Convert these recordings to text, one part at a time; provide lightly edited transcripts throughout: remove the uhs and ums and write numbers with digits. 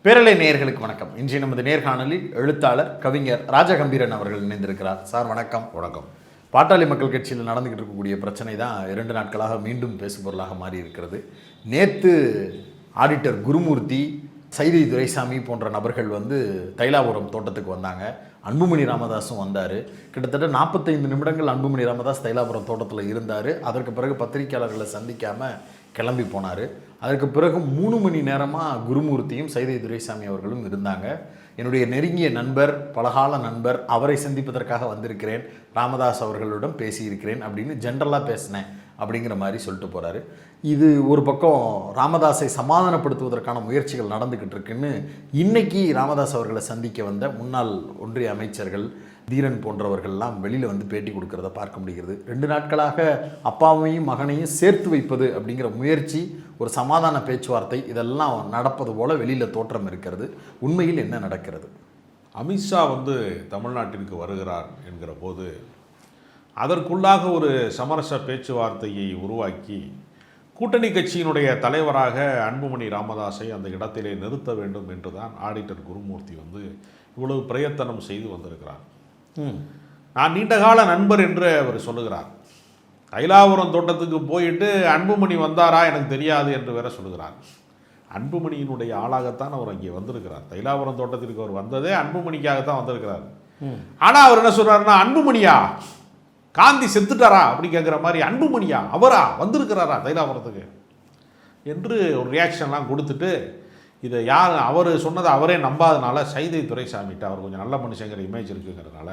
பேரலை நேயர்களுக்கு வணக்கம். இன்றைய நமது நேர்காணலில் எழுத்தாளர் கவிஞர் ராஜகம்பீரன் அவர்கள் இணைந்திருக்கிறார். சார் வணக்கம். வணக்கம். பாட்டாளி மக்கள் கட்சியில் நடந்துகிட்டு இருக்கக்கூடிய பிரச்சனை தான் 2 நாட்களாக மீண்டும் பேசுபொருளாக மாறி இருக்கிறது. நேற்று ஆடிட்டர் குருமூர்த்தி, சைதை துரைசாமி போன்ற நபர்கள் தைலாபுரம் தோட்டத்துக்கு வந்தாங்க. அன்புமணி ராமதாஸும் வந்தார். கிட்டத்தட்ட 45 நிமிடங்கள் அன்புமணி ராமதாஸ் தைலாபுரம் தோட்டத்தில் இருந்தார். அதற்கு பிறகு பத்திரிகையாளர்களை சந்திக்காமல் கிளம்பி போனார். அதற்கு பிறகு 3 மணி நேரமாக குருமூர்த்தியும் சைதை துரைசாமி அவர்களும் இருந்தாங்க. என்னுடைய நெருங்கிய நண்பர், பலகால நண்பர், அவரை சந்திப்பதற்காக வந்திருக்கிறேன், ராமதாஸ் அவர்களிடம் பேசியிருக்கிறேன் அப்படின்னு ஜென்ரலாக பேசினேன் அப்படிங்கிற மாதிரி சொல்லிட்டு போகிறாரு. இது ஒரு பக்கம் ராமதாஸை சமாதானப்படுத்துவதற்கான முயற்சிகள் நடந்துக்கிட்டு இருக்குன்னு இன்னைக்கு ராமதாஸ் அவர்களை சந்திக்க வந்த முன்னாள் ஒன்றிய அமைச்சர்கள் தீரன் போன்றவர்கள்லாம் வெளியில் பேட்டி கொடுக்கறத பார்க்க முடிகிறது. 2 நாட்களாக அப்பாவையும் மகனையும் சேர்த்து வைப்பது அப்படிங்கிற முயற்சி, ஒரு சமாதான பேச்சுவார்த்தை, இதெல்லாம் நடப்பது போல வெளியில் தோற்றம் இருக்கிறது. உண்மையில் என்ன நடக்கிறது? அமித்ஷா தமிழ்நாட்டிற்கு வருகிறார் என்கிற போது அதற்குள்ளாக ஒரு சமரச பேச்சுவார்த்தையை உருவாக்கி கூட்டணி கட்சியினுடைய தலைவராக அன்புமணி ராமதாஸை அந்த இடத்திலே நிறுத்த வேண்டும் என்று தான் ஆடிட்டர் குருமூர்த்தி இவ்வளவு பிரயத்தனம் செய்து வந்திருக்கிறார். நான் நீண்டகால நண்பர் என்று அவர் சொல்லுகிறார். தைலாபுரம் தோட்டத்துக்கு போயிட்டு அன்புமணி வந்தாரா எனக்கு தெரியாது என்று வேற சொல்லுகிறார். அன்புமணியினுடைய ஆளாகத்தான் அவர் அங்கே வந்திருக்கிறார். தைலாபுரம் தோட்டத்திற்கு அவர் வந்ததே அன்புமணிக்காகத்தான் வந்திருக்கிறார். ஆனால் அவர் என்ன சொல்றாருன்னா, அன்புமணியா, காந்தி செத்துட்டாரா அப்படி கேட்குற மாதிரி, அன்புமணியா அவரா வந்திருக்கிறாரா தைலாபுரத்துக்கு என்று ஒரு ரியாக்ஷன்லாம் கொடுத்துட்டு, இதை யார் அவர் சொன்னதை அவரே நம்பாதனால சைதை துரைசாமிகிட்ட, அவர் கொஞ்சம் நல்ல மனுஷங்கிற இமேஜ் இருக்குங்கிறதுனால,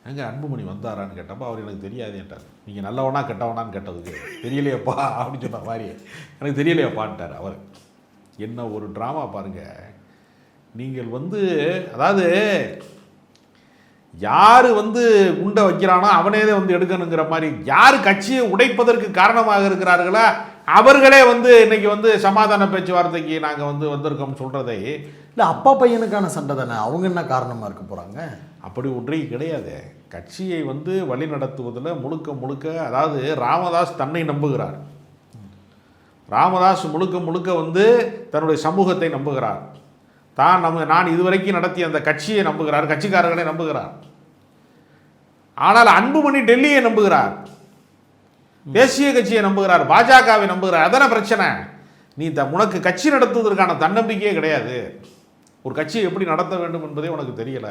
எங்கே அன்புமணி வந்தாரான்னு கேட்டப்போ அவர் எனக்கு தெரியாது கேட்டார். நீங்கள் நல்லவனா கெட்டவனான்னு கேட்டதுக்கு தெரியலையப்பா அப்படின்னு சொன்ன மாதிரி, எனக்கு தெரியலையப்பான்ட்டார் அவர். என்ன ஒரு ட்ராமா பாருங்கள். நீங்கள் அதாவது யார் குண்டை வைக்கிறானோ அவனே எடுக்கணுங்கிற மாதிரி, யார் கட்சியை உடைப்பதற்கு காரணமாக இருக்கிறார்களா அவர்களே இன்னைக்கு சமாதான பேச்சுவார்த்தைக்கு நாங்கள் வந்திருக்கோம் சொல்கிறதை. இல்லை, அப்பா பையனுக்கான சண்டை தானே, அவங்க என்ன காரணமாக இருக்க போகிறாங்க? அப்படி ஒன்றே கிடையாது. கட்சியை வழி நடத்துவதில் முழுக்க முழுக்க, அதாவது ராமதாஸ் தன்னை நம்புகிறார். ராமதாஸ் முழுக்க முழுக்க தன்னுடைய சமூகத்தை நம்புகிறார். நான் இதுவரைக்கும் நடத்திய அந்த கட்சியை நம்புகிறார், கட்சிக்காரர்களை நம்புகிறார். ஆனால் அன்புமணி டெல்லியை நம்புகிறார், தேசிய கட்சியை நம்புகிறார், பாஜகவை நம்புகிறார். அதான பிரச்சனை. நீ உனக்கு கட்சி நடத்துவதற்கான தன்னம்பிக்கையே கிடையாது. ஒரு கட்சியை எப்படி நடத்த வேண்டும் என்பதே உனக்கு தெரியல.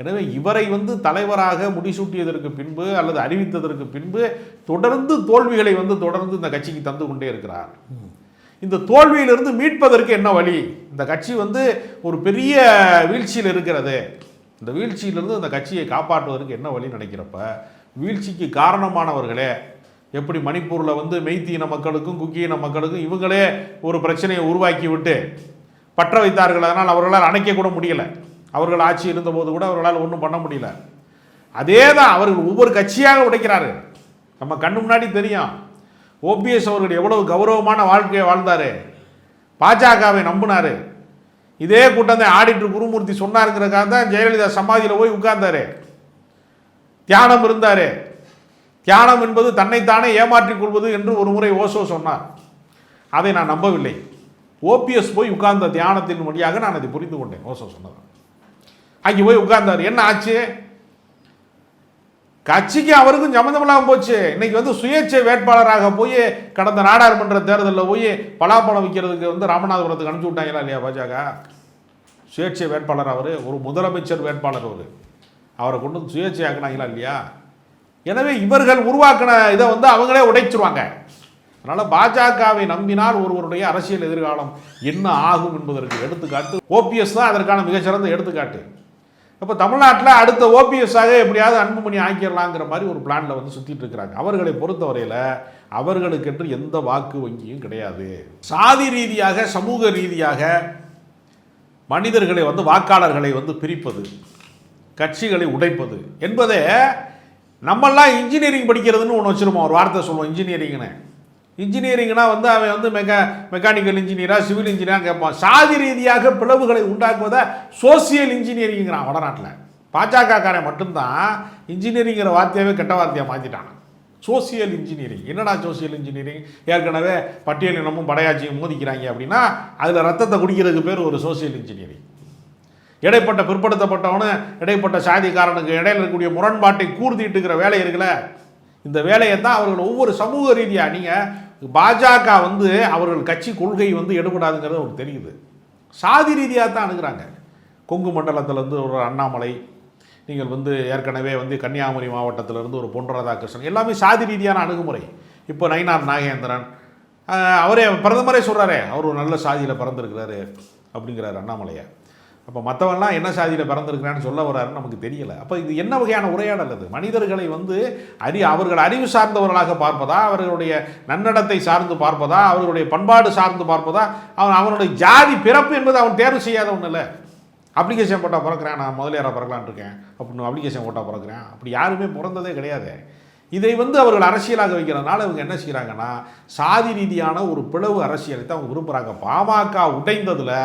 எனவே இவரை தலைவராக முடிசூட்டியதற்கு பின்பு அல்லது அறிவித்ததற்கு பின்பு தொடர்ந்து தோல்விகளை தொடர்ந்து இந்த கட்சிக்கு தந்து கொண்டே இருக்கிறார். இந்த தோல்வியிலிருந்து மீட்பதற்கு என்ன வழி? இந்த கட்சி ஒரு பெரிய வீழ்ச்சியில் இருக்கிறது. இந்த வீழ்ச்சியிலிருந்து இந்த கட்சியை காப்பாற்றுவதற்கு என்ன வழி நினைக்கிறப்ப, வீழ்ச்சிக்கு காரணமானவர்களே, எப்படி மணிப்பூரில் மெய்த்தி இன மக்களுக்கும் குக்கி இன மக்களுக்கும் இவங்களே ஒரு பிரச்சனையை உருவாக்கி விட்டு பற்ற வைத்தார்கள். அதனால் அவர்களால் அணைக்க கூட முடியலை. அவர்கள் ஆட்சி இருந்தபோது கூட அவர்களால் ஒன்றும் பண்ண முடியல. அதே தான் அவர்கள் ஒவ்வொரு கட்சியாக உடைக்கிறாரு. நம்ம கண்ணு முன்னாடி தெரியும். ஓபிஎஸ் அவர்கள் எவ்வளவு கௌரவமான வாழ்க்கையை வாழ்ந்தார், பாஜகவை நம்பினார். இதே கூட்டம் தான் ஆடிட்டர் குருமூர்த்தி சொன்னாருங்கிறதுக்காக தான் ஜெயலலிதா சமாதியில் போய் உட்கார்ந்தாரு, தியானம் இருந்தார். தியானம் என்பது தன்னைத்தானே ஏமாற்றிக் கொள்வது என்று ஒரு முறை ஓசோ சொன்னார். அதை நான் நம்பவில்லை. ஓபிஎஸ் போய் உட்கார்ந்த தியானத்தின் வழியாக நான் அதை புரிந்து கொண்டேன். ஓசோ சொன்னது. அங்கே போய் உட்கார்ந்தார். என்ன ஆச்சு? கட்சிக்கு அவருக்கும் சம்மந்தமில்லாமல் போச்சு. இன்னைக்கு சுயேட்சை வேட்பாளராக போய் கடந்த நாடாளுமன்ற தேர்தலில் போய் பலாப்பழம் விற்கிறதுக்கு ராமநாதபுரத்துக்கு அனுப்பிச்சு விட்டாங்களா இல்லையா பாஜக? சுயேட்சை வேட்பாளர் அவர், ஒரு முதலமைச்சர் வேட்பாளர் அவரை கொண்டு சுயேட்சை ஆக்கினாங்களா இல்லையா? எனவே இவர்கள் உருவாக்கின இதை அவங்களே உடைச்சிருவாங்க. அதனால் பாஜகவை நம்பினால் ஒருவருடைய அரசியல் எதிர்காலம் என்ன ஆகும் என்பதற்கு எடுத்துக்காட்டு ஓபிஎஸ் தான் அதற்கான மிகச்சிறந்த எடுத்துக்காட்டு. இப்போ தமிழ்நாட்டில் அடுத்த ஓபிஎஸ்ஸாக எப்படியாவது அன்புமணி ஆக்கிடலாங்கிற மாதிரி ஒரு பிளானில் சுற்றிட்டு இருக்கிறாங்க. அவர்களை பொறுத்தவரையில் அவர்களுக்கென்று எந்த வாக்கு வங்கியும் கிடையாது. சாதி ரீதியாக, சமூக ரீதியாக மனிதர்களை வாக்காளர்களை பிரிப்பது, கட்சிகளை உடைப்பது என்பதே, நம்மெல்லாம் இன்ஜினியரிங் படிக்கிறதுன்னு ஒன்று வச்சுருப்போம். ஒரு வார்த்தை சொல்லுவோம், இன்ஜினியரிங்னு. இன்ஜினியரிங்னா அவன் மெக்கானிக்கல் இன்ஜினியராக, சிவில் இன்ஜினியராக கேட்பான். சாதி ரீதியாக பிளவுகளை உண்டாக்குவதை சோசியல் இன்ஜினியரிங்கிறான் வடநாட்டில். பாஜகக்காரன் மட்டும்தான் இன்ஜினியரிங்கிற வார்த்தையாகவே கெட்ட வார்த்தையாக மாற்றிட்டான். Social engineering. என்னடா சோசியல் இன்ஜினியரிங்? ஏற்கனவே பட்டியலினமும் படையாட்சியும் மோதிக்கிறாங்க அப்படின்னா அதில் ரத்தத்தை குடிக்கிறதுக்கு பேர் ஒரு சோசியல் இன்ஜினியரிங். இடைப்பட்ட பிற்படுத்தப்பட்டவனு இடைப்பட்ட சாதிக்காரனுக்கு இடையில இருக்கக்கூடிய முரண்பாட்டை கூர்த்திட்டுக்கிற வேலை இருக்குல்ல, இந்த வேலையை தான் அவர்கள் ஒவ்வொரு சமூக ரீதியாக நீங்கள் பாஜக வந்து அவர்கள் கட்சி கொள்கை வந்து எடுபடாதுங்கிறது அவருக்கு தெரியுது. சாதி ரீதியாக தான் அணுகிறாங்க. கொங்கு மண்டலத்திலேருந்து ஒரு அண்ணாமலை, நீங்கள் வந்து ஏற்கனவே வந்து கன்னியாகுமரி மாவட்டத்திலிருந்து ஒரு பொன் ராதாகிருஷ்ணன், எல்லாமே சாதி ரீதியான அணுகுமுறை. இப்போ நயினார் நாகேந்திரன் அவரே பிரதமரே சொல்கிறாரே அவர் ஒரு நல்ல சாதியில் பிறந்திருக்கிறாரு அப்படிங்கிறார் அண்ணாமலையை. அப்போ மற்றவன்லாம் என்ன சாதியில் பிறந்திருக்கிறான்னு சொல்ல வர்றாருன்னு நமக்கு தெரியல. அப்போ இது என்ன வகையான உரையாடல்? அது மனிதர்களை வந்து அவர்கள் அறிவு சார்ந்தவர்களாக பார்ப்பதா, அவர்களுடைய நன்னடத்தை சார்ந்து பார்ப்பதா, அவர்களுடைய பண்பாடு சார்ந்து பார்ப்பதா, அவனுடைய ஜாதி பிறப்பு என்பது அவன் தேர்வு செய்யாத ஒன்று இல்லை. அப்ளிகேஷன் போட்டால் பிறக்கிறேன், நான் முதலியாராக பிறக்கலான் இருக்கேன் அப்படின்னு அப்ளிகேஷன் போட்டால் பிறக்கிறேன், அப்படி யாருமே பிறந்ததே கிடையாது. இதை வந்து அவர்கள் அரசியலாக வைக்கிறதுனால இவங்க என்ன செய்கிறாங்கன்னா சாதி ரீதியான ஒரு பிளவு அரசியலை தான் அவங்க விரும்புகிறாங்க. பாமக உடைந்ததில்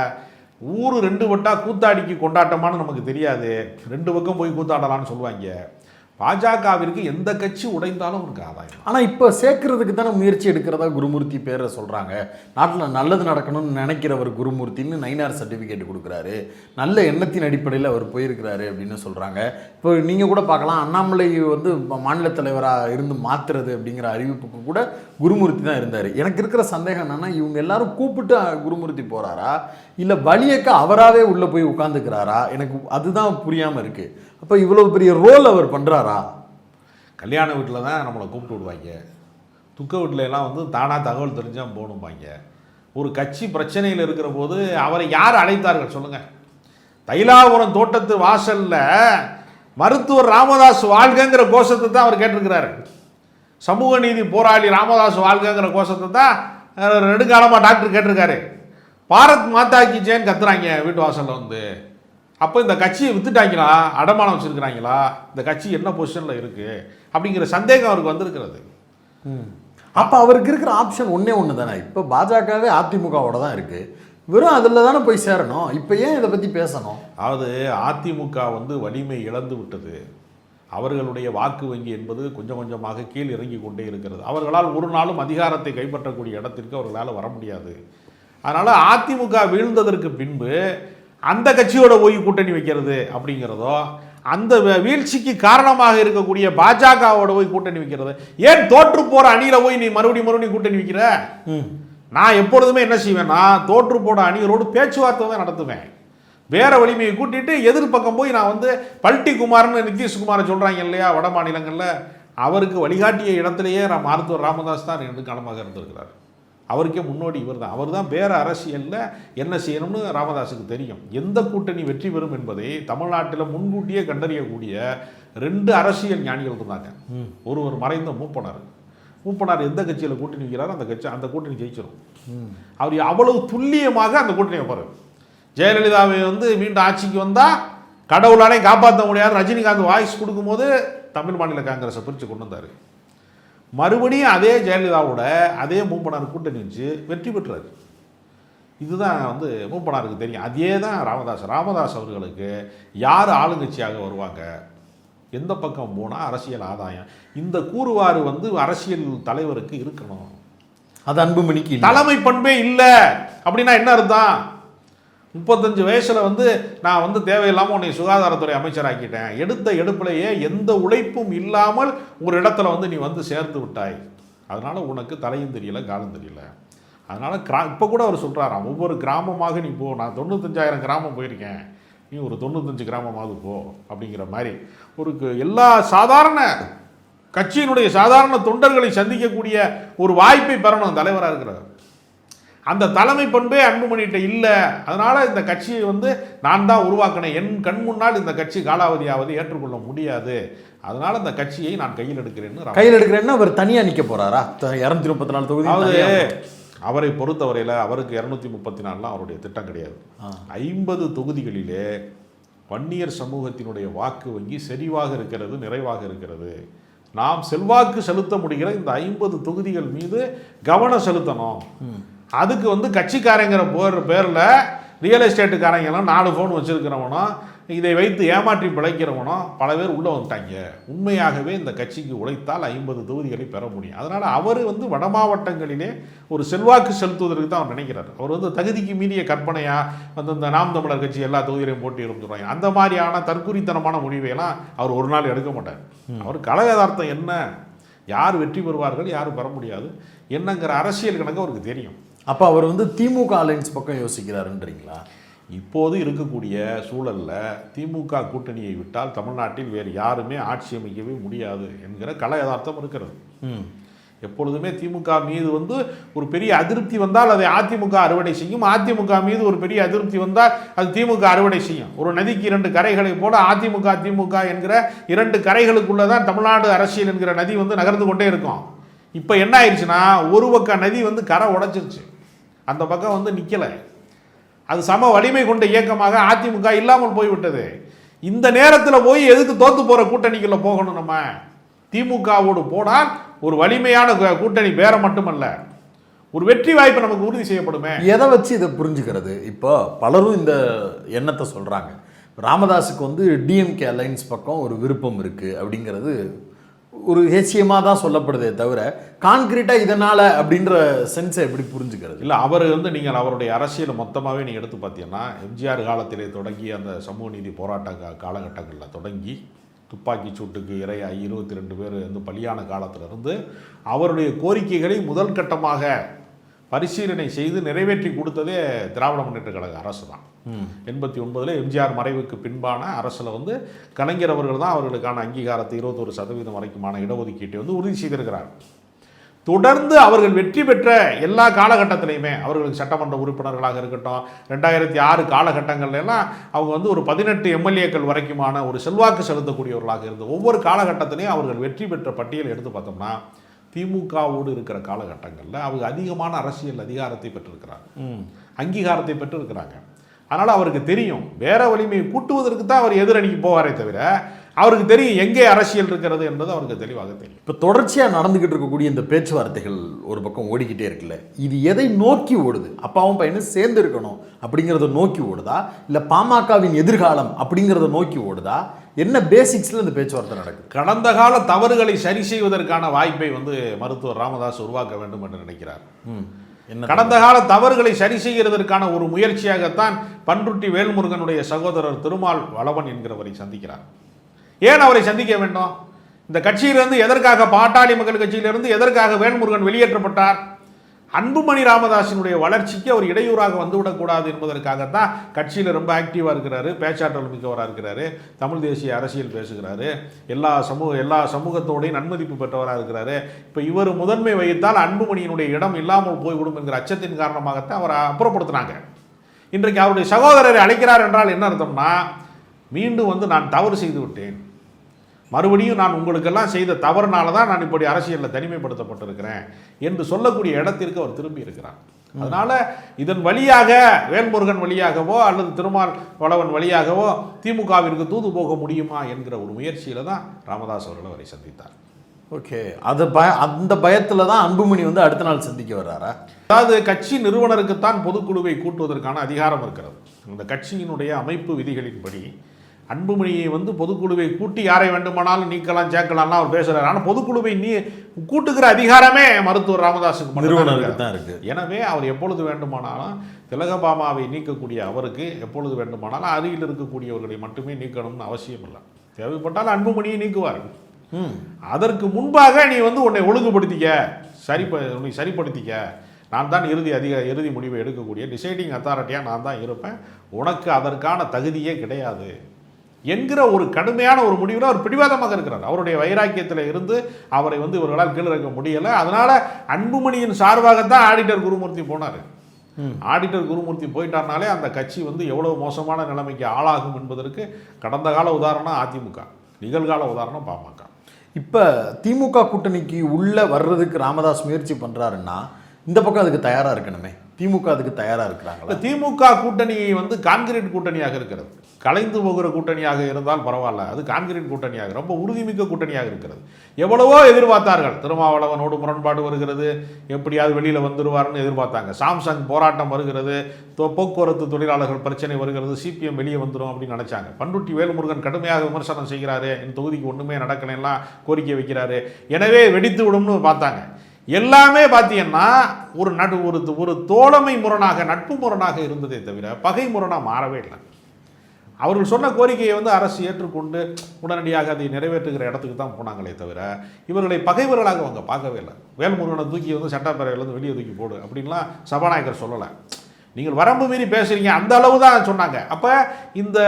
ஊர் 2 வட்டா கூத்தாடிக்கு கொண்டாட்டமானு நமக்கு தெரியாது, 2 பக்கம் போய் கூத்தாடலான்னு சொல்லுவாங்க. பாஜகவிற்கு எந்த கட்சி உடைந்தாலும் அவனுக்கு ஆதாயம். ஆனால் இப்போ சேர்க்கறதுக்கு தானே முயற்சி எடுக்கிறதா குருமூர்த்தி பேரை சொல்கிறாங்க. நாட்டில் நல்லது நடக்கணும்னு நினைக்கிறவர் குருமூர்த்தின்னு நயினார் சர்டிஃபிகேட் கொடுக்குறாரு, நல்ல எண்ணத்தின் அடிப்படையில் அவர் போயிருக்கிறாரு அப்படின்னு சொல்கிறாங்க. இப்போ நீங்கள் கூட பார்க்கலாம், அண்ணாமலை வந்து மாநில தலைவராக இருந்து மாற்றுறது அப்படிங்கிற அறிவிப்புக்கு கூட குருமூர்த்தி தான் இருந்தார். எனக்கு இருக்கிற சந்தேகம் என்னென்னா, இவங்க எல்லாரும் கூப்பிட்டு குருமூர்த்தி போகிறாரா இல்லை வலியக்க அவராகவே உள்ளே போய் உட்காந்துக்கிறாரா? எனக்கு அதுதான் புரியாமல் இருக்குது. அப்போ இவ்வளோ பெரிய ரோல் அவர் பண்ணுறாரா? கல்யாண வீட்டில் தான் நம்மளை கூப்பிட்டு விடுவாங்க, துக்க வீட்டில் எல்லாம் வந்து தானாக தகவல் தெரிஞ்சால் போகணும்பாங்க. ஒரு கட்சி பிரச்சனையில் இருக்கிற போது அவரை யார் அழைத்தார்கள் சொல்லுங்கள்? தைலாபுரம் தோட்டத்து வாசலில் மருத்துவர் ராமதாஸ் வாழ்கங்கிற கோஷத்தை தான் அவர் கேட்டிருக்கிறாரு. சமூக நீதி போராளி ராமதாஸ் வாழ்கங்கிற கோஷத்தை தான் நெடுங்காலமாக டாக்டர் கேட்டிருக்காரு. பாரத் மாதா கி ஜெயன்னு கத்துறாங்க வீட்டு வாசலில் வந்து. அப்போ இந்த கட்சியை வித்துட்டாங்களா, அடமானம் வச்சுருக்கிறாங்களா, இந்த கட்சி என்ன பொசிஷனில் இருக்குது அப்படிங்கிற சந்தேகம் அவருக்கு வந்திருக்கிறது. அப்போ அவருக்கு இருக்கிற ஆப்ஷன் ஒன்று தானே. இப்போ பாஜகவே அதிமுகவோட தான் இருக்குது, வெறும் அதில் தானே போய் சேரணும். இப்போ ஏன் இதை பற்றி பேசணும்? அதாவது அதிமுக வந்து வலிமை இழந்து விட்டது. அவர்களுடைய வாக்கு வங்கி என்பது கொஞ்சம் கொஞ்சமாக கீழ் இறங்கி கொண்டே இருக்கிறது. அவர்களால் ஒரு நாளும் அதிகாரத்தை கைப்பற்றக்கூடிய இடத்திற்கு அவர்களால் வர முடியாது. அதனால் அதிமுக வீழ்ந்ததற்கு பின்பு அந்த கட்சியோட போய் கூட்டணி வைக்கிறது அப்படிங்கிறதோ, அந்த வீழ்ச்சிக்கு காரணமாக இருக்கக்கூடிய பாஜகவோட போய் கூட்டணி வைக்கிறது, ஏன் தோற்று போகிற அணியில் போய் நீ மறுபடியும் கூட்டணி வைக்கிற? நான் எப்பொழுதுமே என்ன செய்வேன்னா, தோற்று போட அணிகளோடு பேச்சுவார்த்தை தான் நடத்துவேன். வேற வலிமையை கூட்டிட்டு எதிர்பக்கம் போய் நான் வந்து பல்டி குமார்னு நிதிஷ்குமாரை சொல்கிறாங்க இல்லையா வட மாநிலங்களில், அவருக்கு வழிகாட்டிய இடத்திலேயே மருத்துவர் ராமதாஸ் தான் 2 காலமாக இருந்திருக்கிறார். அவருக்கே முன்னோடி இவர் தான். அவர் தான் வேறு அரசியலில் என்ன செய்யணும்னு ராமதாஸுக்கு தெரியும். எந்த கூட்டணி வெற்றி பெறும் என்பதை தமிழ்நாட்டில் முன்கூட்டியே கண்டறியக்கூடிய 2 அரசியல் ஞானிகள் இருந்தாங்க. ஒருவர் மறைந்த மூப்பனார் எந்த கட்சியில் கூட்டணி வைக்கிறாரோ அந்த கூட்டணி ஜெயிச்சிடும். அவர் அவ்வளவு துல்லியமாக அந்த கூட்டணி வைப்பார். ஜெயலலிதாவை வந்து மீண்டும் ஆட்சிக்கு வந்தால் கடவுளாலே காப்பாற்ற முடியாது ரஜினிகாந்த் வாய்ஸ் கொடுக்கும்போது தமிழ் மாநில காங்கிரஸை பிரித்து கொண்டு வந்தார். மறுபடியும் அதே ஜெயலலிதாவோட அதே மூப்பனார் கூட்டணி வச்சு வெற்றி பெற்றார். இதுதான் வந்து மூப்பனாருக்கு தெரியும். அதே தான் ராமதாஸ் அவர்களுக்கு யார் ஆளுங்கட்சியாக வருவாங்க, எந்த பக்கம் போனால் அரசியல் ஆதாயம், இந்த கூறுவாறு வந்து அரசியல் தலைவருக்கு இருக்கணும். அது அன்புமணிக்கு தலைமை பண்பே இல்லை அப்படின்னா என்ன அர்த்தம்? 35 வயசில் வந்து நான் வந்து தேவையில்லாமல் உன்னை சுகாதாரத்துறை அமைச்சராக்கிட்டேன், எடுத்த எடுப்பிலேயே எந்த உழைப்பும் இல்லாமல் ஒரு இடத்துல வந்து நீ வந்து சேர்த்து விட்டாய், அதனால் உனக்கு தலையும் தெரியல காலம் தெரியல. அதனால் இப்போ கூட அவர் சொல்கிறாராம், ஒவ்வொரு கிராமமாக நீ போ, நான் 95,000 கிராமம் போயிருக்கேன், நீ ஒரு 95 கிராமமாவது போ அப்படிங்கிற மாதிரி ஒரு எல்லா சாதாரண கட்சியினுடைய சாதாரண தொண்டர்களை சந்திக்கக்கூடிய ஒரு வாய்ப்பை பெறணும் தலைவராக இருக்கிறார். அந்த தலைமை பண்பே அன்புமணிகிட்ட இல்லை. அதனால் இந்த கட்சியை வந்து நான் தான் உருவாக்கினேன், என் கண் முன்னால் இந்த கட்சி காலாவதியாவது ஏற்றுக்கொள்ள முடியாது, அதனால் இந்த கட்சியை நான் கையில் எடுக்கிறேன்னு அவர் தனியாக நிற்க போகிறாரா? 234 தொகுதி. அவரை பொறுத்தவரையில் அவருக்கு 234 அவருடைய திட்டம் கிடையாது. 50 தொகுதிகளிலே வன்னியர் சமூகத்தினுடைய வாக்கு வங்கி செறிவாக இருக்கிறது, நிறைவாக இருக்கிறது. நாம் செல்வாக்கு செலுத்த முடிகிற இந்த 50 தொகுதிகள் மீது கவனம் செலுத்தணும். அதுக்கு வந்து கட்சிக்காரங்கிற பேரில் ரியல் எஸ்டேட்டுக்காரங்கெல்லாம் 4 ஃபோன் வச்சுருக்கிறவனும் இதை வைத்து ஏமாற்றி பிழைக்கிறவனும் பல பேர் உள்ளே வந்துட்டாங்க. உண்மையாகவே இந்த கட்சிக்கு உழைத்தால் 50 தொகுதிகளை பெற முடியும். அதனால் அவர் வந்து வட மாவட்டங்களிலே ஒரு செல்வாக்கு செலுத்துவதற்கு தான் அவர் நினைக்கிறார். அவர் வந்து தகுதிக்கு மீறிய கற்பனையாக வந்து இந்த நாம் தமிழர் கட்சி எல்லா தொகுதியிலையும் போட்டி இருந்துருவாங்க, அந்த மாதிரியான தற்குறித்தனமான முடிவையெல்லாம் அவர் ஒரு நாள் எடுக்க மாட்டார். அவர் கள யதார்த்தம் என்ன, யார் வெற்றி பெறுவார்கள், யார் பெற முடியாது என்னங்கிற அரசியல் கணக்கு அவருக்கு தெரியும். அப்போ அவர் வந்து திமுக அலைன்ஸ் பக்கம் யோசிக்கிறாருன்றீங்களா? இப்போது இருக்கக்கூடிய சூழலில் திமுக கூட்டணியை விட்டால் தமிழ்நாட்டில் வேறு யாருமே ஆட்சி அமைக்கவே முடியாது என்கிற கள யதார்த்தம் இருக்கிறது. எப்பொழுதுமே திமுக மீது வந்து ஒரு பெரிய அதிருப்தி வந்தால் அதை அதிமுக அறுவடை செய்யும், அதிமுக மீது ஒரு பெரிய அதிருப்தி வந்தால் அது திமுக அறுவடை செய்யும். ஒரு நதிக்கு 2 கரைகளை போல அதிமுக திமுக என்கிற 2 கரைகளுக்குள்ளே தான் தமிழ்நாடு அரசியல் என்கிற நதி வந்து நகர்ந்து கொண்டே இருக்கும். இப்போ என்ன ஆயிடுச்சுன்னா, ஒரு பக்கம் நதி வந்து கரை உடைச்சிருச்சு, அந்த பக்கம் வந்து நிற்கலை. அது சம வலிமை கொண்ட இயக்கமாக அதிமுக இல்லாமல் போய்விட்டது. இந்த நேரத்தில் போய் எதுக்கு தோத்து போகிற கூட்டணிக்குள்ள போகணும்? நம்ம திமுகவோடு போனால் ஒரு வலிமையான கூட்டணி பேர மட்டுமல்ல, ஒரு வெற்றி வாய்ப்பு நமக்கு உறுதி செய்யப்படுமே. எதை வச்சு இதை புரிஞ்சுக்கிறது? இப்போ பலரும் இந்த எண்ணத்தை சொல்கிறாங்க, ராமதாஸுக்கு வந்து டிஎம்கே அலைன்ஸ் பக்கம் ஒரு விருப்பம் இருக்குது அப்படிங்கிறது ஒரு ஹேசியமாக தான் சொல்லப்படுதே தவிர கான்கிரீட்டாக இதனால் அப்படின்ற சென்ஸை எப்படி புரிஞ்சுக்கிறது? இல்லை, அவர் வந்து நீங்கள் அவருடைய அரசியலை மொத்தமாகவே நீங்கள் எடுத்து பார்த்தீங்கன்னா, எம்ஜிஆர் காலத்திலே தொடங்கி அந்த சமூக நீதி போராட்ட காலகட்டங்களில் தொடங்கி துப்பாக்கி சூட்டுக்கு இரையாகி 22 பேர் வந்து பலியான காலத்திலிருந்து அவருடைய கோரிக்கைகளை முதல் கட்டமாக பரிசீலனை செய்து நிறைவேற்றி கொடுத்ததே திராவிட முன்னேற்ற கழக அரசு தான். 89 எம்ஜிஆர் மறைவுக்கு பின்பான அரசில் வந்து கலைஞர் அவர்கள் தான் அவர்களுக்கான அங்கீகாரத்தை 21% வரைக்குமான இடஒதுக்கீட்டை வந்து உறுதி செய்திருக்கிறார். தொடர்ந்து அவர்கள் வெற்றி பெற்ற எல்லா காலகட்டத்திலையுமே அவர்களுக்கு சட்டமன்ற உறுப்பினர்களாக இருக்கட்டும், 2006 காலகட்டங்கள்லாம் அவங்க வந்து ஒரு 18 எம்எல்ஏக்கள் வரைக்குமான ஒரு செல்வாக்கு செலுத்தக்கூடியவர்களாக இருந்து ஒவ்வொரு காலகட்டத்திலையும் அவர்கள் வெற்றி பெற்ற பட்டியல் எடுத்து பார்த்தோம்னா திமுகவோடு இருக்கிற காலகட்டங்களில் அவங்க அதிகமான அரசியல் அதிகாரத்தை பெற்றிருக்கிறாங்க, அங்கீகாரத்தை பெற்றிருக்கிறாங்க. அதனால் அவருக்கு தெரியும் வேற வலிமையை கூட்டுவதற்கு தான் அவர் எதிரணிக்கு போவாரே தவிர அவருக்கு தெரியும் எங்கே அரசியல் இருக்கிறது என்பது அவருக்கு தெளிவாக தெரியும். இப்போ தொடர்ச்சியாக நடந்துக்கிட்டு இருக்கக்கூடிய இந்த பேச்சுவார்த்தைகள் ஒரு பக்கம் ஓடிக்கிட்டே இருக்குல்ல, இது எதை நோக்கி ஓடுது? அப்பாவும் பையனும் சேர்ந்து இருக்கணும் அப்படிங்கிறத நோக்கி ஓடுதா, இல்லை பாமகவின் எதிர்காலம் அப்படிங்கிறத நோக்கி ஓடுதா? என்ன பேசிக்ஸில் இந்த பேச்சுவார்த்தை நடக்குது? கடந்த கால தவறுகளை சரி செய்வதற்கான வாய்ப்பை வந்து மருத்துவர் ராமதாஸ் உருவாக்க வேண்டும் என்று நினைக்கிறார். கடந்த கால தவறுகளை சரி செய்கிறதற்கான ஒரு முயற்சியாகத்தான் பன்ருட்டி வேல்முருகனுடைய சகோதரர் திருமால் வளவன் என்கிறவரை சந்திக்கிறார். ஏன் அவரை சந்திக்க வேண்டும்? இந்த கட்சியிலிருந்து எதற்காக, பாட்டாளி மக்கள் கட்சியிலிருந்து எதற்காக வேல்முருகன் வெளியேற்றப்பட்டார்? அன்புமணி ராமதாஸினுடைய வளர்ச்சிக்கு அவர் இடையூறாக வந்துவிடக்கூடாது என்பதற்காகத்தான் கட்சியில் ரொம்ப ஆக்டிவாக இருக்கிறாரு, பேச்சாற்றல் மிக்கவராக இருக்கிறாரு, தமிழ் தேசிய அரசியல் பேசுகிறாரு, எல்லா சமூகத்தோடையும் நன்மதிப்பு பெற்றவராக இருக்கிறாரு. இப்போ இவர் முதன்மை வகித்தால் அன்புமணியினுடைய இடம் இல்லாமல் போய்விடும் என்கிற அச்சத்தின் காரணமாகத்தான் அவரை அப்புறப்படுத்தினாங்க. இன்றைக்கு அவருடைய சகோதரரை அழைக்கிறார் என்றால் என்ன அர்த்தம்னா, மீண்டும் வந்து நான் தவறு செய்து விட்டேன், மறுபடியும் நான் உங்களுக்கெல்லாம் செய்த தவறுனால தான் நான் இப்படி அரசியலில் தனிமைப்படுத்தப்பட்டிருக்கிறேன் என்று சொல்லக்கூடிய இடத்திற்கு அவர் திரும்பி இருக்கிறார். அதனால் இதன் வழியாக வேல்முருகன் வழியாகவோ அல்லது திருமால் வளவன் வழியாகவோ திமுகவிற்கு தூது போக முடியுமா என்கிற ஒரு முயற்சியில் தான் ராமதாஸ் அவர்கள் அவரை சந்தித்தார். ஓகே, அந்த பயத்தில் தான் அன்புமணி வந்து அடுத்த நாள் சந்திக்க வர்றாரா? அதாவது கட்சி நிறுவனருக்குத்தான் பொதுக்குழுவை கூட்டுவதற்கான அதிகாரம் இருக்கிறது. இந்த கட்சியினுடைய அமைப்பு விதிகளின்படி அன்புமணியை வந்து பொதுக்குழுவை கூட்டி யாரை வேண்டுமானாலும் நீக்கலாம் சேர்க்கலாம்லாம் அவர் பேசுகிறார். ஆனால் பொதுக்குழுவை கூட்டுகிற அதிகாரமே மருத்துவர் ராமதாஸுக்கு நிறுவனருக்கு தான் இருக்குது. எனவே அவர் எப்பொழுது வேண்டுமானாலும் திலகபாமாவை நீக்கக்கூடிய அவருக்கு எப்பொழுது வேண்டுமானாலும் அருகில் இருக்கக்கூடியவர்களை மட்டுமே நீக்கணும்னு அவசியம் இல்லை. தேவைப்பட்டால் அன்புமணியை நீக்குவார். அதற்கு முன்பாக நீ வந்து உன்னை ஒழுங்குபடுத்திக்க, உன்னை சரிப்படுத்திக்க, நான் தான் இறுதி முடிவை எடுக்கக்கூடிய டிசைடிங் அத்தாரிட்டியாக நான் தான் இருப்பேன், உனக்கு அதற்கான தகுதியே கிடையாது என்கிற ஒரு கடுமையான ஒரு முடிவில் அவர் பிடிவாதமாக இருக்கிறார். அவருடைய வைராக்கியத்தில் இருந்து அவரை வந்து இவர்களால் கீழிறக்க முடியலை. அதனால் அன்புமணியின் சார்பாகத்தான் ஆடிட்டர் குருமூர்த்தி போனார். ஆடிட்டர் குருமூர்த்தி போயிட்டார்னாலே அந்த கட்சி வந்து எவ்வளோ மோசமான நிலைமைக்கு ஆளாகும் என்பதற்கு கடந்த கால உதாரணம் அதிமுக, நிகழ்கால உதாரணம் பாமக. இப்போ திமுக கூட்டணிக்கு உள்ளே வர்றதுக்கு ராமதாஸ் முயற்சி பண்ணுறாருன்னா இந்த பக்கம் அதுக்கு தயாராக இருக்கணுமே. திமுக அதுக்கு தயாராக இருக்கிறாங்களா? திமுக கூட்டணி வந்து கான்கிரீட் கூட்டணியாக இருக்கிறது. கலைந்து போகிற கூட்டணியாக இருந்தால் பரவாயில்ல, அது கான்கிரீட் கூட்டணியாக ரொம்ப உறுதிமிக்க கூட்டணியாக இருக்கிறது. எவ்வளவோ எதிர்பார்த்தார்கள், திருமாவளவனோடு முரண்பாடு வருகிறது, எப்படியாவது வெளியில் வந்துடுவார்னு எதிர்பார்த்தாங்க. சாம்சங் போராட்டம் வருகிறது, போக்குவரத்து தொழிலாளர்கள் பிரச்சனை வருகிறது, சிபிஎம் வெளியே வந்துடும் அப்படின்னு நினைச்சாங்க. பண்ருட்டி வேல்முருகன் கடுமையாக விமர்சனம் செய்கிறாரு, இந்த தொகுதிக்கு ஒன்றுமே நடக்கலைன்னா கோரிக்கை வைக்கிறாரு, எனவே வெடித்து விடும்னு பார்த்தாங்க. எல்லாமே பார்த்தீங்கன்னா ஒரு தோழமை முரணாக, நட்பு முரணாக இருந்ததே தவிர பகை முரணாக மாறவே இல்லை. அவர்கள் சொன்ன கோரிக்கையை வந்து அரசு ஏற்றுக்கொண்டு உடனடியாக அதை நிறைவேற்றுகிற இடத்துக்கு தான் போனாங்களே தவிர இவர்களை பகைவர்களாக அவங்க பார்க்கவே இல்லை. வேல்முருகனை தூக்கி வந்து சட்டப்பேரவையிலேருந்து வெளியே தூக்கி போடு அப்படின்லாம் சபாநாயகர் சொல்லலை. நீங்கள் வரம்பு மீறி பேசுகிறீங்க, அந்த அளவு தான் சொன்னாங்க. அப்போ இந்த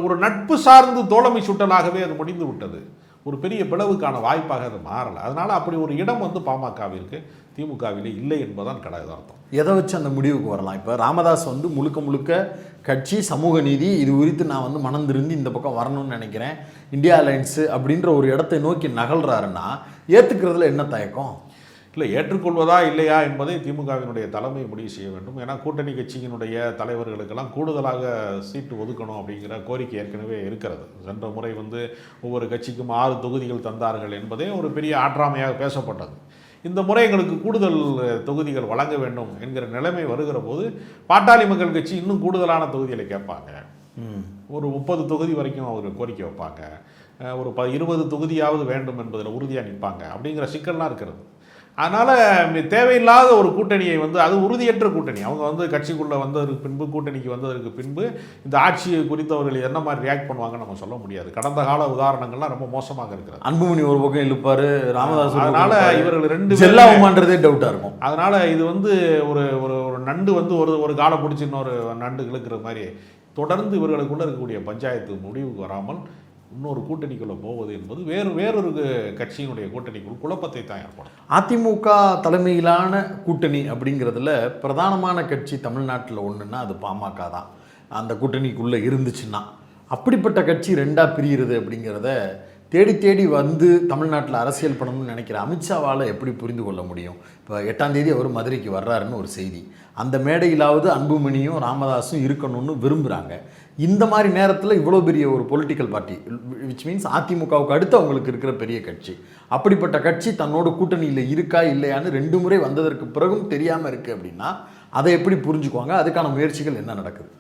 ஒரு நட்பு சார்ந்து தோழமை சுட்டலாகவே அது முடிந்து விட்டது. ஒரு பெரிய பிளவுக்கான வாய்ப்பாக அது மாறலை. அதனால் அப்படி ஒரு இடம் வந்து பாமகவிற்கு திமுகவில் இல்லை என்பதான் யதார்த்தம். எதை வச்சு அந்த முடிவுக்கு வரலாம்? இப்போ ராமதாஸ் வந்து முழுக்க முழுக்க கட்சி சமூக நீதி இது குறித்து நான் வந்து மனம் திருந்தி இந்த பக்கம் வரணும்னு நினைக்கிறேன், இந்தியா அலையன்ஸு அப்படின்ற ஒரு இடத்தை நோக்கி நகல்றாருன்னா ஏற்றுக்கிறதுல என்ன தயக்கம்? இல்லை, ஏற்றுக்கொள்வதா இல்லையா என்பதை திமுகவினுடைய தலைமை முடிவு செய்ய வேண்டும். ஏன்னா கூட்டணி கட்சியினுடைய தலைவர்களுக்கெல்லாம் கூடுதலாக சீட்டு ஒதுக்கணும் அப்படிங்கிற கோரிக்கை ஏற்கனவே இருக்கிறது. சென்ற முறை வந்து ஒவ்வொரு கட்சிக்கும் 6 தொகுதிகள் தந்தார்கள் என்பதே ஒரு பெரிய ஆற்றாமையாக பேசப்பட்டது. இந்த முறை எங்களுக்கு கூடுதல் தொகுதிகள் வழங்க வேண்டும் என்கிற நிலைமை வருகிற போது பாட்டாளி மக்கள் கட்சி இன்னும் கூடுதலான தொகுதிகளை கேட்பாங்க. ஒரு 30 தொகுதி வரைக்கும் அவர் கோரிக்கை வைப்பாங்க. ஒரு 20 தொகுதியாவது வேண்டும் என்பதில் உறுதியாக நிற்பாங்க. அப்படிங்கிற சிக்கல்லாம் இருக்கிறது. அதனால் தேவையில்லாத ஒரு கூட்டணியை வந்து, அது உறுதியற்ற கூட்டணி, அவங்க வந்து கட்சிக்குள்ளே வந்ததற்கு பின்பு, கூட்டணிக்கு வந்ததற்கு பின்பு இந்த ஆட்சியை குறித்து அவர்கள் என்ன மாதிரி ரியாக்ட் பண்ணுவாங்கன்னு நம்ம சொல்ல முடியாது. கடந்த கால உதாரணங்கள்லாம் ரொம்ப மோசமாக இருக்கிறது. அன்புமணி ஒரு பக்கம் இழுப்பார், ராமதாஸ். அதனால் இவர்கள் 2 செல்லாமன்றதே டவுட்டாக இருக்கும். அதனால் இது வந்து ஒரு நண்டு வந்து ஒரு காலை பிடிச்சி இன்னொரு நண்டு இழுக்கிற மாதிரி தொடர்ந்து இவர்களுக்குள்ளே இருக்கக்கூடிய பஞ்சாயத்து முடிவுக்கு வராமல் இன்னொரு கூட்டணிக்குள்ளே போவது என்பது வேறொரு கட்சியினுடைய கூட்டணிக்குள் குழப்பத்தை தான் ஏற்படும். அதிமுக தலைமையிலான கூட்டணி அப்படிங்கிறதுல பிரதானமான கட்சி தமிழ்நாட்டில் ஒன்றுன்னா அது பாமக தான். அந்த கூட்டணிக்குள்ளே இருந்துச்சுன்னா அப்படிப்பட்ட கட்சி 2ஆக பிரிகிறது அப்படிங்கிறத தேடி தேடி வந்து தமிழ்நாட்டில் அரசியல் பண்ணணும்னு நினைக்கிற அமித்ஷாவால் எப்படி புரிந்து கொள்ள முடியும்? இப்போ 8ஆம் தேதி அவர் மதுரைக்கு வர்றாருன்னு ஒரு செய்தி, அந்த மேடையிலாவது அன்புமணியும் ராமதாஸும் இருக்கணும்னு விரும்புகிறாங்க. இந்த மாதிரி நேரத்தில் இவ்வளோ பெரிய ஒரு பொலிட்டிக்கல் பார்ட்டி, விச் மீன்ஸ் அதிமுகவுக்கு அடுத்து அவங்களுக்கு இருக்கிற பெரிய கட்சி, அப்படிப்பட்ட கட்சி தன்னோட கூட்டணியில் இருக்கா இல்லையான்னு 2 முறை வந்ததற்கு பிறகும் தெரியாமல் இருக்குது அப்படின்னா அதை எப்படி புரிஞ்சுக்குவாங்க? அதுக்கான முயற்சிகள் என்ன நடக்குது?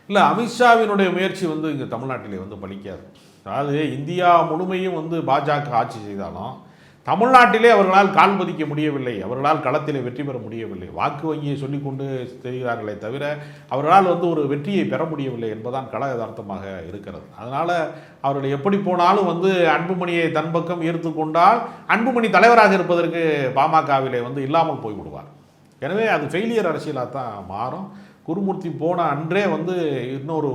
இல்லை, அமித்ஷாவினுடைய முயற்சி வந்து இங்கே தமிழ்நாட்டிலே வந்து பலிக்காது. அதாவது இந்தியா முழுமையும் வந்து பாஜக ஆட்சி செய்தாலும் தமிழ்நாட்டிலே அவர்களால் கால் பதிக்க முடியவில்லை, அவர்களால் களத்திலே வெற்றி பெற முடியவில்லை. வாக்கு வங்கியை சொல்லிக்கொண்டு தெரிகிறார்களே தவிர அவர்களால் வந்து ஒரு வெற்றியை பெற முடியவில்லை என்பதான் யதார்த்தமாக இருக்கிறது. அதனால் அவர்கள் எப்படி போனாலும் வந்து அன்புமணியை தன் பக்கம் ஈர்த்து கொண்டால் அன்புமணி தலைவராக இருப்பதற்கு பாமகவிலே வந்து இல்லாமல் போய்விடுவார். எனவே அது ஃபெயிலியர் அரசியலாக தான் மாறும். குருமூர்த்தி போன அன்றே வந்து இன்னொரு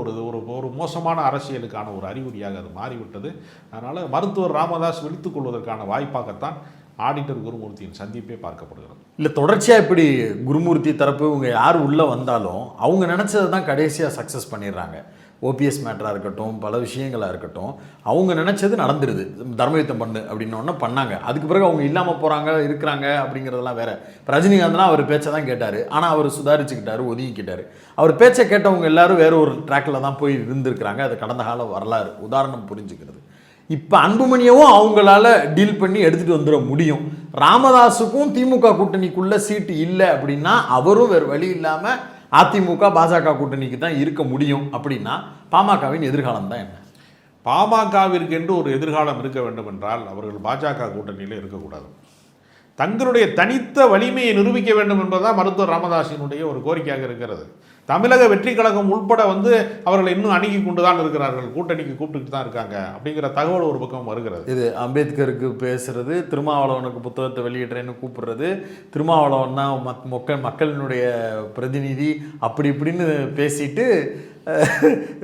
ஒரு மோசமான அரசியலுக்கான ஒரு அறிகுறியாக அது மாறிவிட்டது. அதனால் மருத்துவர் ராமதாஸ் விழித்துக் கொள்வதற்கான வாய்ப்பாகத்தான் ஆடிட்டர் குருமூர்த்தியின் சந்திப்பே பார்க்கப்படுகிறது. இல்லை, தொடர்ச்சியாக இப்படி குருமூர்த்தி தரப்பு இவங்க யார் உள்ளே வந்தாலும் அவங்க நினச்சதை தான் கடைசியாக சக்ஸஸ் பண்ணிடுறாங்க. ஓபிஎஸ் மேட்டராக இருக்கட்டும், பல விஷயங்களாக இருக்கட்டும், அவங்க நினச்சது நடந்துடுது. தர்மயுத்தம் பண்ணு அப்படின்னோடனே பண்ணாங்க. அதுக்கு பிறகு அவங்க இல்லாமல் போகிறாங்க, இருக்கிறாங்க அப்படிங்கிறதெல்லாம் வேறு. இப்போ ரஜினிகாந்த்லாம் அவர் பேச்சை தான் கேட்டார், ஆனால் அவர் சுதாரிச்சுக்கிட்டார், ஒதுங்கிக்கிட்டார். அவர் பேச்சை கேட்டவங்க எல்லாரும் வேறு ஒரு ட்ராக்கில் தான் போய் இருந்திருக்கிறாங்க. அது கடந்த கால வரலாறு, உதாரணம் புரிஞ்சுக்கிறது. இப்போ அன்புமணியவும் அவங்களால டீல் பண்ணி எடுத்துகிட்டு வந்துட முடியும். ராமதாஸுக்கும் திமுக கூட்டணிக்குள்ளே சீட்டு இல்லை அப்படின்னா அவரும் வேறு வழி இல்லாமல் அதிமுக பாஜக கூட்டணிக்கு தான் இருக்க முடியும். அப்படின்னா பாமகவின் எதிர்காலம் தான் என்ன? பாமகவிற்கு என்று ஒரு எதிர்காலம் இருக்க வேண்டும் என்றால் அவர்கள் பாஜக கூட்டணியில் இருக்கக்கூடாது. தங்களுடைய தனித்த வலிமையை நிரூபிக்க வேண்டும் என்பதுதான் மருத்துவர் ராமதாஸினுடைய ஒரு கோரிக்கையாக இருக்கிறது. தமிழக வெற்றி கழகம் உள்பட வந்து அவர்கள் இன்னும் அணுகி கொண்டு தான் இருக்கிறார்கள், கூட்டணிக்கு கூப்பிட்டுட்டு தான் இருக்காங்க அப்படிங்கிற தகவல் ஒரு பக்கம் வருகிறது. இது அம்பேத்கருக்கு பேசுறது, திருமாவளவனுக்கு புத்தகத்தை வெளியிடுறேன்னு கூப்பிடுறது, திருமாவளவன் தான் மக்களினுடைய பிரதிநிதி அப்படி இப்படின்னு பேசிட்டு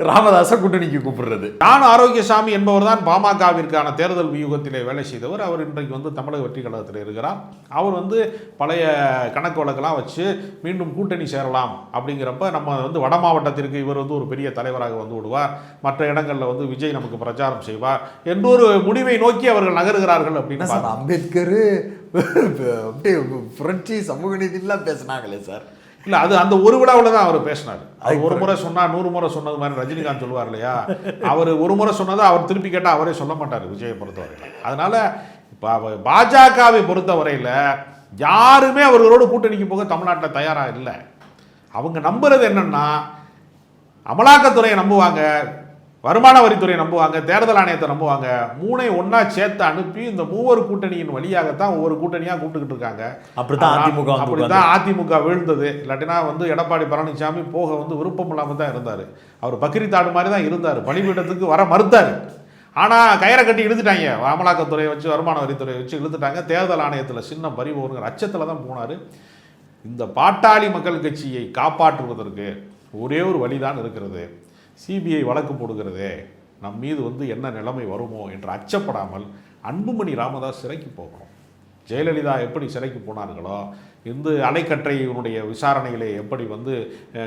ராமதாஸை கூட்டணிக்கு கூப்பிடுறது. நான் ஆரோக்கியசாமி என்பவர் தான் பாமகவிற்கான தேர்தல் வியூகத்திலே வேலை செய்தவர். அவர் இன்றைக்கு வந்து தமிழக வெற்றி கழகத்தில் இருக்கிறார். அவர் வந்து பழைய கணக்கு வழக்கெல்லாம் வச்சு மீண்டும் கூட்டணி சேரலாம் அப்படிங்கிறப்ப நம்ம வந்து வட மாவட்டத்திற்கு இவர் வந்து ஒரு பெரிய தலைவராக வந்து விடுவார், மற்ற இடங்களில் வந்து விஜய் நமக்கு பிரச்சாரம் செய்வார் என்ற ஒரு முடிவை நோக்கி அவர்கள் நகருகிறார்கள். அப்படின்னா அம்பேத்கர் புரட்சி சமூக நீதிலாம் பேசினாங்களே சார். இல்லை அது அந்த ஒரு விழாவில் தான் அவர் பேசினார். அவர் ஒரு முறை சொன்னால் 100 முறை சொன்னது மாதிரி ரஜினிகாந்த் சொல்லுவார் இல்லையா, அவர் ஒரு முறை சொன்னதை அவர் திருப்பி கேட்டால் அவரே சொல்ல மாட்டார் விஜயை பொறுத்தவரையில். அதனால் இப்போ பாஜகவை பொறுத்தவரையில் யாருமே அவர்களோடு கூட்டணிக்கு போக தமிழ்நாட்டில் தயாராக இல்லை. அவங்க நம்புறது என்னன்னா, அமலாக்கத்துறையை நம்புவாங்க, வருமான வரித்துறையை நம்புவாங்க, தேர்தல் ஆணையத்தை நம்புவாங்க. மூணையும் ஒன்றா சேர்த்து அனுப்பி இந்த மூவர் கூட்டணியின் வழியாகத்தான் ஒவ்வொரு கூட்டணியாக கூப்பிட்டுக்கிட்டு இருக்காங்க. அப்படித்தான் அதிமுக வீழ்ந்தது. இல்லாட்டினா எடப்பாடி பழனிசாமி போக விருப்பம் இல்லாமல் தான் இருந்தார். அவர் பக்ரீத்தாடு மாதிரி தான் இருந்தார், பணிபீடத்துக்கு வர மறுத்தார். ஆனால் கயிறை கட்டி இழுத்துட்டாங்க, அமலாக்கத்துறையை வச்சு வருமான வரித்துறையை வச்சு இழுத்துட்டாங்க. தேர்தல் ஆணையத்தில் சின்ன பறிபோருங்கிற அச்சத்தில் தான் போனார். இந்த பாட்டாளி மக்கள் கட்சியை காப்பாற்றுவதற்கு ஒரே ஒரு வழிதான் இருக்கிறது, சிபிஐ வழக்கு போடுகிறதே, நம் மீது என்ன நிலைமை வருமோ என்று அச்சப்படாமல் அன்புமணி ராமதாஸ் சிறைக்கு போகணும். ஜெயலலிதா எப்படி சிறைக்கு போனார்களோ, இந்த அலைக்கற்றையினுடைய விசாரணையிலே எப்படி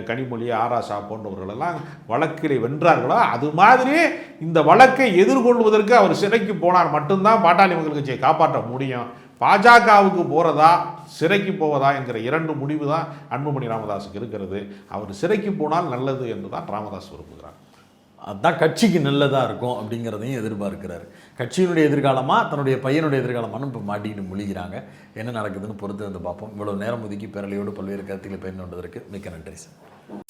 கனிமொழி, ஆராசா போன்றவர்களெல்லாம் வழக்கிலே வென்றார்களோ, அது மாதிரி இந்த வழக்கை எதிர்கொள்வதற்கு அவர் சிறைக்கு போனார் மட்டும்தான் பாட்டாளி மக்கள் கட்சியை காப்பாற்ற முடியும். பாஜகவுக்கு போகிறதா சிறைக்கு போவதா என்கிற 2 முடிவு தான் அன்புமணி ராமதாஸுக்கு இருக்கிறது. அவர் சிறைக்கு போனால் நல்லது என்று தான் ராமதாஸ் விரும்புகிறார். அதுதான் கட்சிக்கு நல்லதாக இருக்கும் அப்படிங்கிறதையும் எதிர்பார்க்கிறார். கட்சியினுடைய எதிர்காலமா தன்னுடைய பையனுடைய எதிர்காலமானு இப்போ மாட்டிக்கிட்டு முழிக்கிறாங்க. என்ன நடக்குதுன்னு பொறுத்து பார்ப்போம். இவ்வளோ நேரம் ஒதுக்கி பேரலையோடு பல்வேறு கருத்துக்களை பயன்படுவதற்கு மிக்க நன்றி சார்.